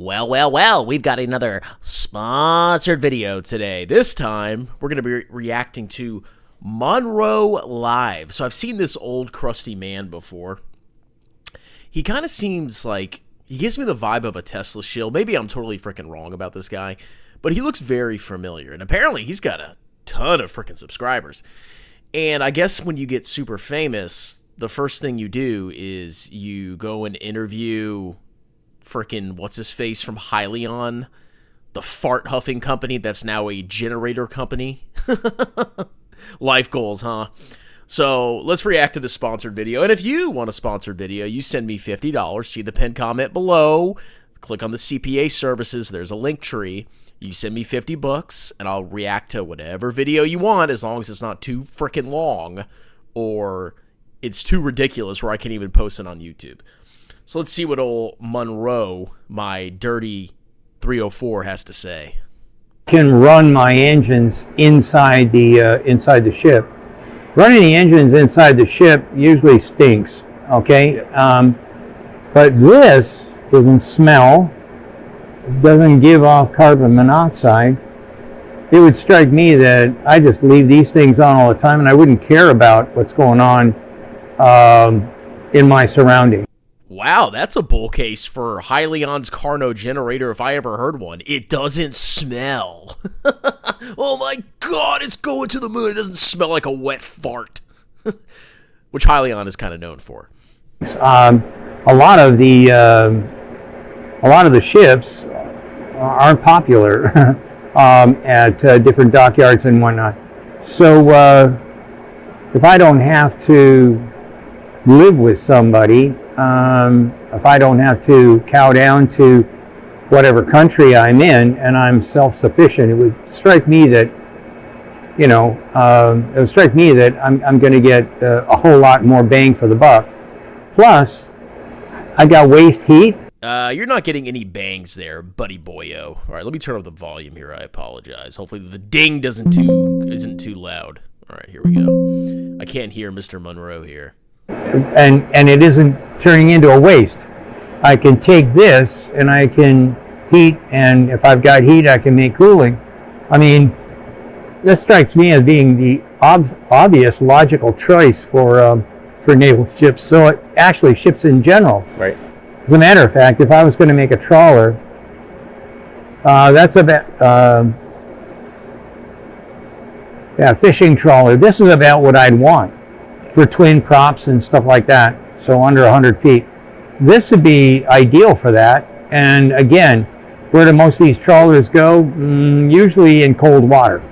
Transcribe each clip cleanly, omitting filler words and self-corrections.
Well, we've got another sponsored video today. This time, we're going to be reacting to Munro Live. So I've seen this old crusty man before. He kind of seems like, he gives me the vibe of a Tesla shill. Maybe I'm totally freaking wrong about this guy, but he looks very familiar. And apparently he's got a ton of freaking subscribers. And I guess when you get super famous, the first thing you do is you go and interview freaking what's-his-face from HYLIION, the fart-huffing company that's now a generator company. Life goals, huh? So let's react to this sponsored video. And if you want a sponsored video, you send me $50. See the pinned comment below. Click on the CPA services. There's a link tree. You send me $50, and I'll react to whatever video you want, as long as it's not too freaking long or it's too ridiculous where I can't even post it on YouTube. So let's see what old Munro, my dirty 304, has to say. Can run my engines inside the ship. Running the engines inside the ship usually stinks, okay? But this doesn't smell, doesn't give off carbon monoxide. It would strike me that I just leave these things on all the time and I wouldn't care about what's going on in my surroundings. Wow, that's a bull case for HYLIION's Carno generator if I ever heard one. It doesn't smell. Oh my god, it's going to the moon. It doesn't smell like a wet fart. Which HYLIION is kind of known for. A lot of the ships aren't popular at different dockyards and whatnot. So if I don't have to live with somebody, if I don't have to cow down to whatever country I'm in and I'm self-sufficient, it would strike me that, I'm going to get a whole lot more bang for the buck. Plus, I got waste heat. You're not getting any bangs there, buddy boyo. All right, let me turn up the volume here. I apologize. Hopefully the ding isn't too loud. All right, here we go. I can't hear Mr. Munro here. And it isn't turning into a waste. I can take this and I can heat, and if I've got heat, I can make cooling. I mean, this strikes me as being the obvious logical choice for naval ships. So it actually ships in general. Right. As a matter of fact, if I was going to make a trawler, that's about fishing trawler. This is about what I'd want for twin props and stuff like that, so under 100 feet. This would be ideal for that. And again, where do most of these trawlers go? Usually in cold water.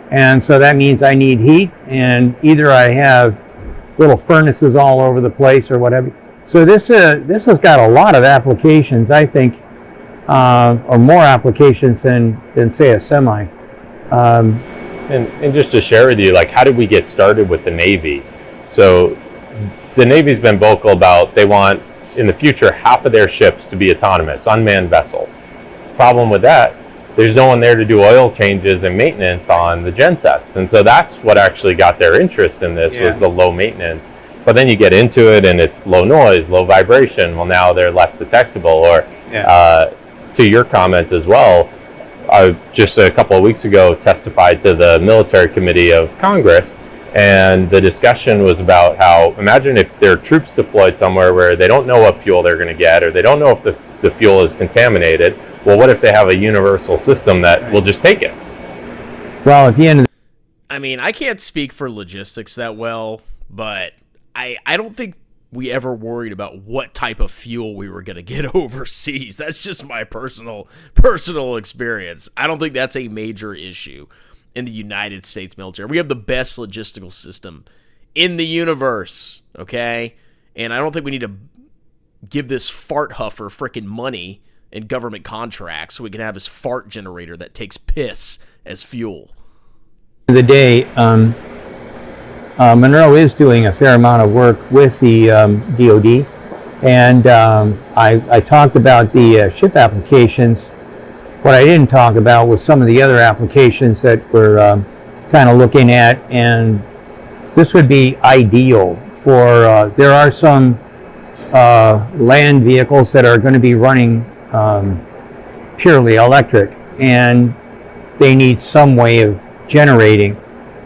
And so that means I need heat, and either I have little furnaces all over the place or whatever. So this has got a lot of applications, I think, or more applications than say a semi. And just to share with you, like, how did we get started with the Navy? So the Navy's been vocal about they want, in the future, half of their ships to be autonomous, unmanned vessels. Problem with that, there's no one there to do oil changes and maintenance on the gensets. And so that's what actually got their interest in this, was the low maintenance. But then you get into it and it's low noise, low vibration. Well, now they're less detectable. Or to your comment as well, just a couple of weeks ago testified to the Military Committee of Congress. And the discussion was about how, imagine if there are troops deployed somewhere where they don't know what fuel they're going to get, or they don't know if the fuel is contaminated. Well, what if they have a universal system that will just take it? Well, at the end of I mean, I can't speak for logistics that well, but I don't think we ever worried about what type of fuel we were going to get overseas. That's just my personal experience. I don't think that's a major issue in the United States military. We have the best logistical system in the universe, okay? And I don't think we need to give this fart huffer frickin' money in government contracts so we can have his fart generator that takes piss as fuel. the day, Munro is doing a fair amount of work with the DoD, and I talked about the ship applications. What I didn't talk about was some of the other applications that we're kind of looking at, and this would be ideal for, there are some land vehicles that are going to be running purely electric, and they need some way of generating.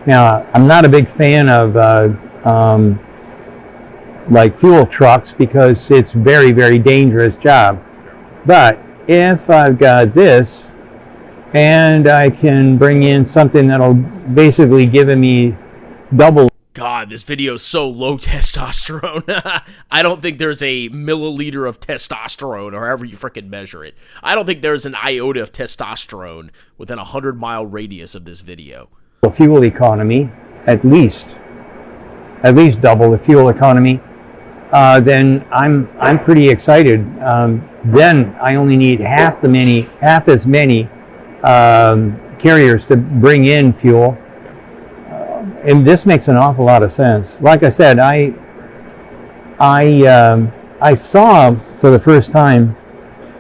Now, I'm not a big fan of like fuel trucks because it's very, very dangerous job. But if I've got this and I can bring in something that'll basically give me double. God, this video is so low testosterone. I don't think there's a milliliter of testosterone, or however you frickin' measure it. I don't think there's an iota of testosterone within a 100-mile radius of this video. Fuel economy, at least double the fuel economy, then I'm pretty excited. Then I only need half as many carriers to bring in fuel. And this makes an awful lot of sense. Like I said, I saw for the first time,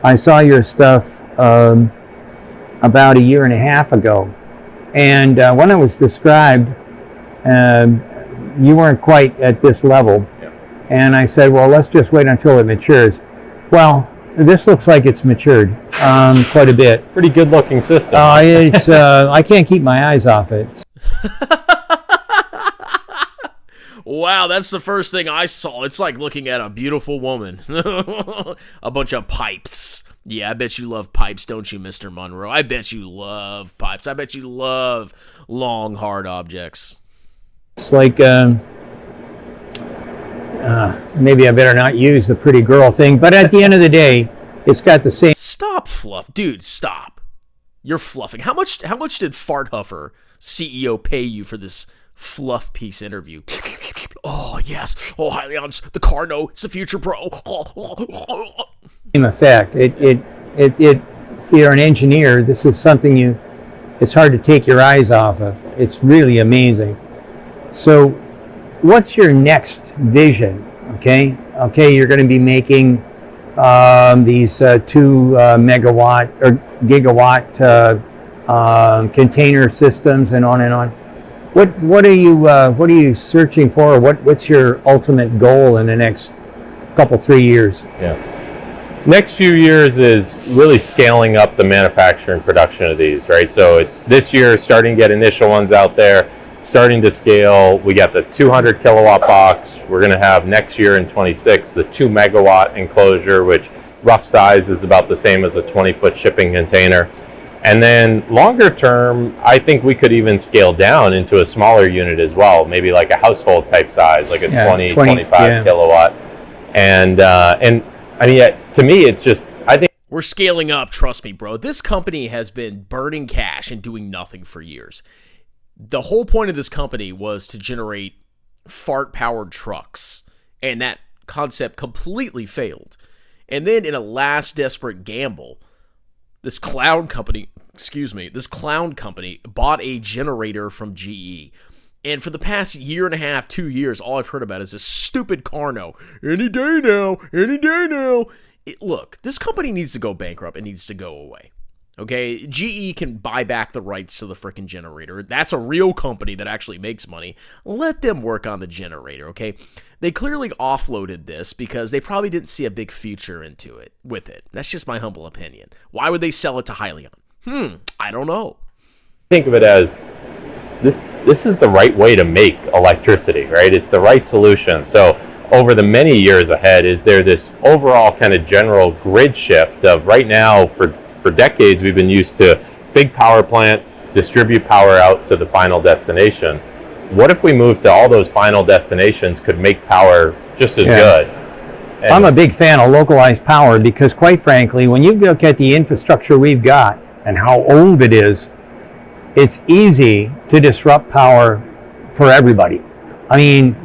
I saw your stuff about a year and a half ago. And when it was described, you weren't quite at this level. Yeah. And I said, well, let's just wait until it matures. Well, this looks like it's matured quite a bit. Pretty good looking system. I can't keep my eyes off it. Wow, that's the first thing I saw. It's like looking at a beautiful woman. A bunch of pipes. Yeah, I bet you love pipes, don't you, Mr. Munro? I bet you love pipes. I bet you love long, hard objects. It's like, maybe I better not use the pretty girl thing, but at the end of the day, it's got the same. Stop fluff. Dude, stop. You're fluffing. How much did Fart Huffer CEO pay you for this fluff piece interview? Oh, yes. Oh, HYLIION's the Carno. It's the future, bro. Same effect. If you're an engineer, this is something it's hard to take your eyes off of. It's really amazing. So what's your next vision? Okay, you're going to be making these 2 megawatt or gigawatt container systems and on and on. What are you searching for? What's your ultimate goal in the next couple 3 years? Yeah. Next few years is really scaling up the manufacturing production of these, right? So it's this year starting to get initial ones out there, starting to scale. We got the 200 kilowatt box. We're going to have next year in 26 the 2 megawatt enclosure, which rough size is about the same as a 20-foot shipping container. And then longer term, I think we could even scale down into a smaller unit as well, maybe like a household type size, like a 20 25 kilowatt. And I mean, to me, it's just, I think we're scaling up. Trust me, bro. This company has been burning cash and doing nothing for years. The whole point of this company was to generate fart-powered trucks, and that concept completely failed. And then in a last desperate gamble, this clown company bought a generator from GE. And for the past year and a half, 2 years, all I've heard about is this stupid Carno. Any day now, any day now. Look, this company needs to go bankrupt. It needs to go away. Okay, GE can buy back the rights to the frickin' generator. That's a real company that actually makes money. Let them work on the generator, okay? They clearly offloaded this because they probably didn't see a big future with it. That's just my humble opinion. Why would they sell it to HYLIION? I don't know. Think of it as this is the right way to make electricity, right? It's the right solution. So over the many years ahead, is there this overall kind of general grid shift of right now for decades we've been used to big power plant, distribute power out to the final destination. What if we move to all those final destinations could make power just as good? And I'm a big fan of localized power because, quite frankly, when you look at the infrastructure we've got and how old it is, it's easy to disrupt power for everybody. I mean,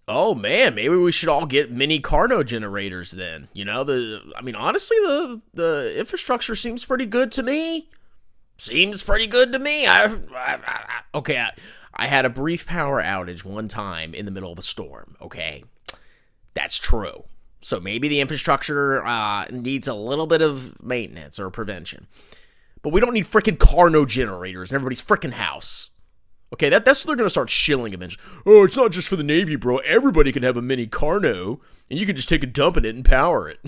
oh man, maybe we should all get mini Carno generators then. You know, honestly, the infrastructure seems pretty good to me. I had a brief power outage one time in the middle of a storm. Okay, that's true. So maybe the infrastructure needs a little bit of maintenance or prevention. But we don't need frickin' Carno generators in everybody's frickin' house. Okay, that's what they're going to start shilling eventually. Oh, it's not just for the Navy, bro. Everybody can have a mini Carno, and you can just take a dump in it and power it.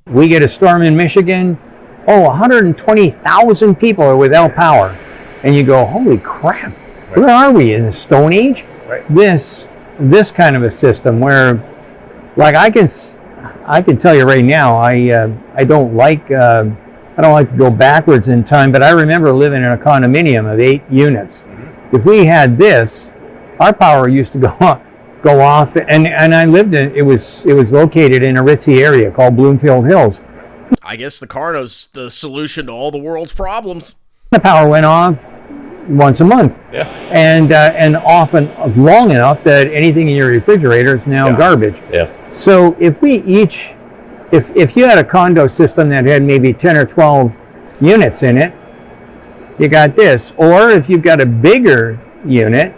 We get a storm in Michigan. Oh, 120,000 people are without power. And you go, holy crap, where are we, in the Stone Age? Right. This kind of a system where, like, I can tell you right now, I don't like to go backwards in time, but I remember living in a condominium of 8 units. If we had this, our power used to go off, and I lived in it was located in a ritzy area called Bloomfield Hills. I guess the car knows the solution to all the world's problems. The power went off once a month, Yeah. and often long enough that anything in your refrigerator is now garbage. Yeah. So if you had a condo system that had maybe 10 or 12 units in it, you got this. Or if you've got a bigger unit,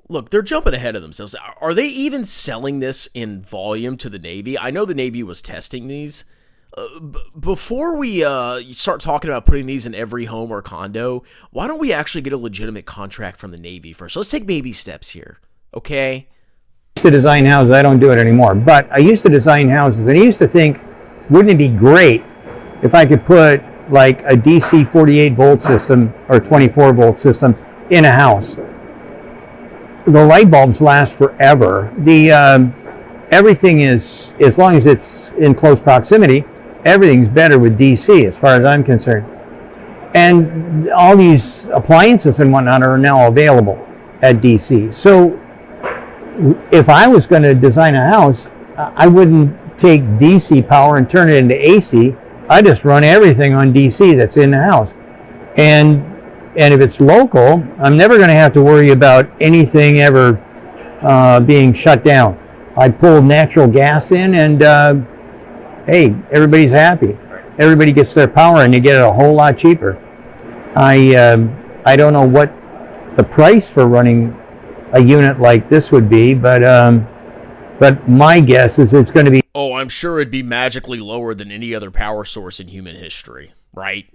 Look, they're jumping ahead of themselves. Are they even selling this in volume to the Navy? I know the Navy was testing these. Before we start talking about putting these in every home or condo, why don't we actually get a legitimate contract from the Navy first? Let's take baby steps here, okay? to design houses. I don't do it anymore, but I used to design houses, and I used to think, wouldn't it be great if I could put like a DC 48 volt system or 24 volt system in a house? The light bulbs last forever. Everything is, as long as it's in close proximity, everything's better with DC as far as I'm concerned. And all these appliances and whatnot are now available at DC. So if I was going to design a house, I wouldn't take DC power and turn it into AC. I just run everything on DC that's in the house. And if it's local, I'm never going to have to worry about anything ever being shut down. I pull natural gas in, and hey, everybody's happy. Everybody gets their power, and you get it a whole lot cheaper. I don't know what the price for running a unit like this would be, but my guess is it's going to be. Oh, I'm sure it'd be magically lower than any other power source in human history, right?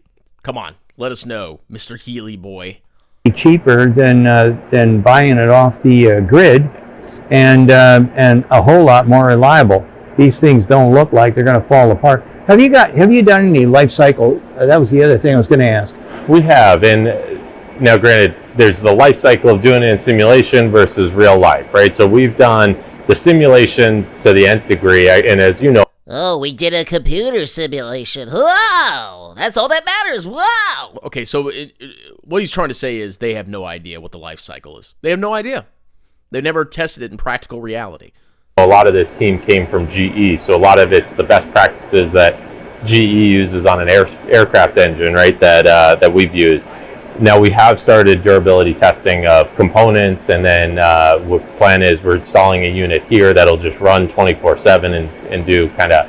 Come on, let us know, Mr. Healy boy. Cheaper than buying it off the grid, and a whole lot more reliable. These things don't look like they're going to fall apart. Have you done any life cycle? That was the other thing I was going to ask. We have, and now granted, there's the life cycle of doing it in simulation versus real life, right? So we've done the simulation to the nth degree, and as you know. Oh, we did a computer simulation. Whoa! That's all that matters. Whoa! Okay, so what he's trying to say is they have no idea what the life cycle is. They have no idea. They've never tested it in practical reality. A lot of this team came from GE, so a lot of it's the best practices that GE uses on an aircraft engine, right, that we've used. Now we have started durability testing of components, and then what the plan is we're installing a unit here that'll just run 24/7 and do kind of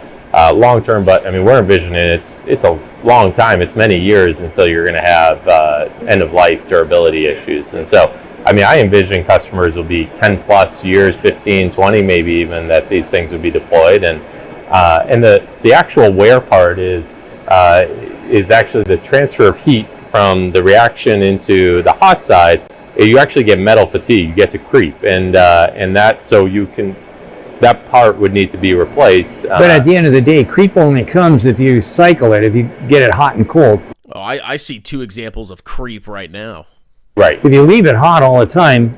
long-term, but I mean we're envisioning it's a long time, it's many years until you're going to have end-of-life durability issues. And so I mean, I envision customers will be 10 plus years, 15, 20 maybe even, that these things would be deployed. And the actual wear part is actually the transfer of heat from the reaction into the hot side. You actually get metal fatigue, you get to creep, and that, so you can, that part would need to be replaced. But at the end of the day, creep only comes if you cycle it, if you get it hot and cold. Oh, I see two examples of creep right now. Right. If you leave it hot all the time,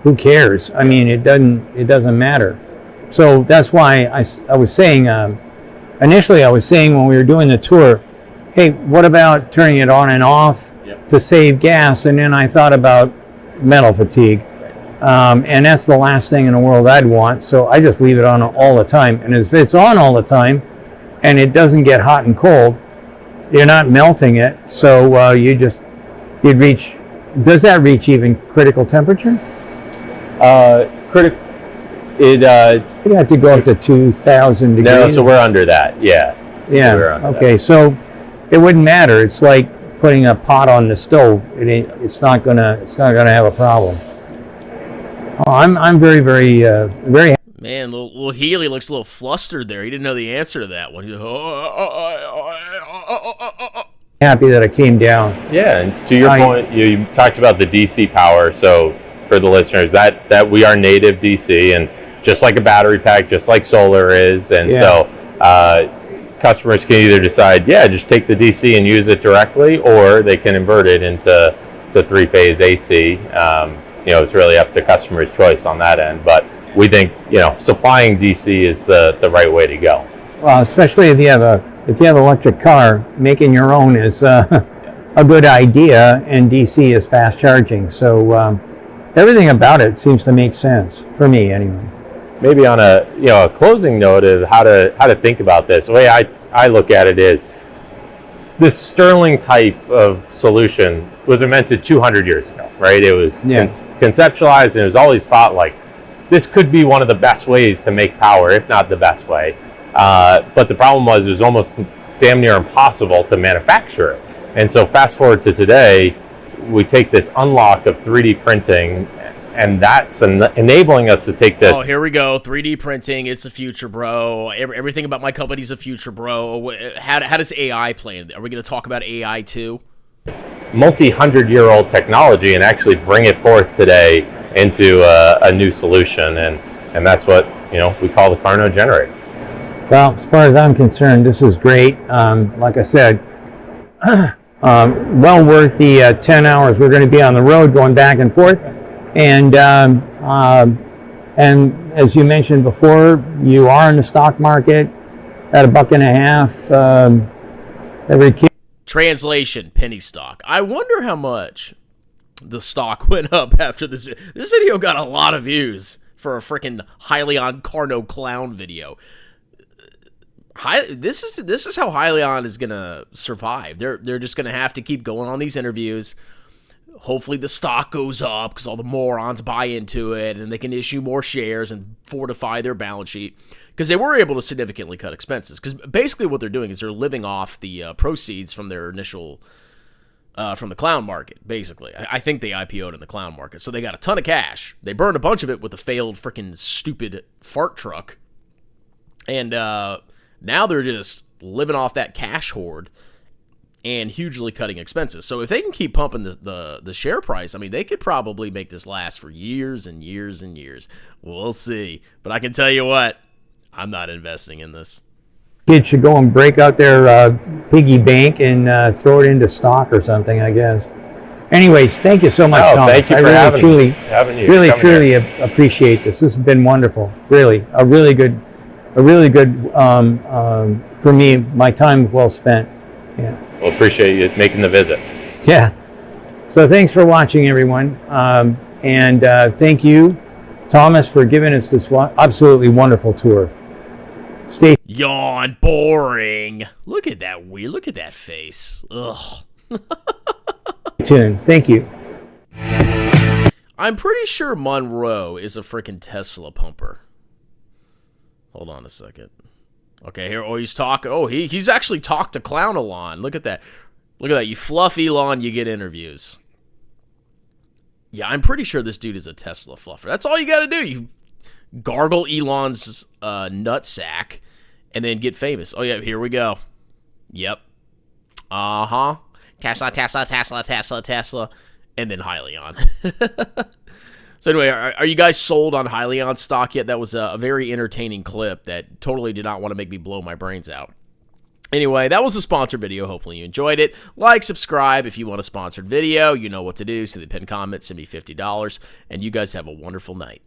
who cares? I mean, it doesn't matter. So that's why I was saying, initially I was saying when we were doing the tour, hey, what about turning it on and off to save gas? And then I thought about metal fatigue. And that's the last thing in the world I'd want. So I just leave it on all the time. And if it's on all the time and it doesn't get hot and cold, you're not melting it. So you'd reach. Does that reach even critical temperature? It'd have to go up to 2,000 degrees. No, so we're under that. Yeah. Yeah. Okay. So it wouldn't matter. It's like putting a pot on the stove. It's not gonna have a problem. Oh, I'm very, very, very happy. Man, little Healy looks a little flustered there. He didn't know the answer to that one. Happy that I came down. Yeah, and to your point, you talked about the DC power. So for the listeners, that we are native DC, and just like a battery pack, just like solar is. And so customers can either decide, just take the DC and use it directly, or they can invert it into three-phase AC. It's really up to customer's choice on that end. But we think, supplying DC is the right way to go. Well, especially if you have an electric car, making your own is a good idea, and DC is fast charging. So everything about it seems to make sense for me, anyway. Maybe on a closing note of how to think about this. The way I look at it is, this Stirling type of solution was invented 200 years ago, right? It was conceptualized, and it was always thought like, this could be one of the best ways to make power, if not the best way. But the problem was, it was almost damn near impossible to manufacture it. And so fast forward to today, we take this unlock of 3D printing, and that's enabling us to take this. Oh, here we go. 3D printing. It's the future, bro. Everything about my company's a future, bro. How does AI play in? Are we going to talk about AI too? Multi-hundred-year-old technology, and actually bring it forth today into a new solution. And that's what, we call the Carnot generator. Well, as far as I'm concerned, this is great. Like I said, well worth the 10 hours we're going to be on the road going back and forth. And as you mentioned before, you are in the stock market at $1.50 every kid. Translation, penny stock. I wonder how much the stock went up after this. This video got a lot of views for a freaking HYLIION Carnot clown video. This is how HYLIION is gonna survive. They're just gonna have to keep going on these interviews. Hopefully the stock goes up because all the morons buy into it, and they can issue more shares and fortify their balance sheet, because they were able to significantly cut expenses. Because basically what they're doing is they're living off the proceeds from their initial from the clown market. Basically, I think they IPO'd in the clown market, so they got a ton of cash. They burned a bunch of it with the failed freaking stupid fart truck, and now they're just living off that cash hoard and hugely cutting expenses. So if they can keep pumping the share price, I mean, they could probably make this last for years and years and years. We'll see. But I can tell you what, I'm not investing in this. Kids should go and break out their piggy bank and throw it into stock or something, I guess. Anyways, thank you so much, Thomas. Thank you for having you. Really, truly appreciate this. This has been wonderful. Really, a really good, for me, my time well spent. Yeah. Well, appreciate you making the visit. Yeah. So thanks for watching, everyone. And thank you, Thomas, for giving us this absolutely wonderful tour. Stay. Yawn, boring. Look at that weird. Look at that face. Ugh. tuned. Thank you. I'm pretty sure Munro is a freaking Tesla pumper. Hold on a second. Okay, here. Oh, he's talking. Oh, he's actually talked to Clown Elon. Look at that. Look at that. You fluff Elon, you get interviews. Yeah, I'm pretty sure this dude is a Tesla fluffer. That's all you got to do. You gargle Elon's nutsack and then get famous. Oh, yeah, here we go. Yep. Uh-huh. Tesla, Tesla, Tesla, Tesla, Tesla. And then HYLIION. So anyway, are you guys sold on HYLIION stock yet? That was a very entertaining clip that totally did not want to make me blow my brains out. Anyway, that was a sponsored video. Hopefully you enjoyed it. Like, subscribe if you want a sponsored video. You know what to do. See the pinned comment. Send me $50. And you guys have a wonderful night.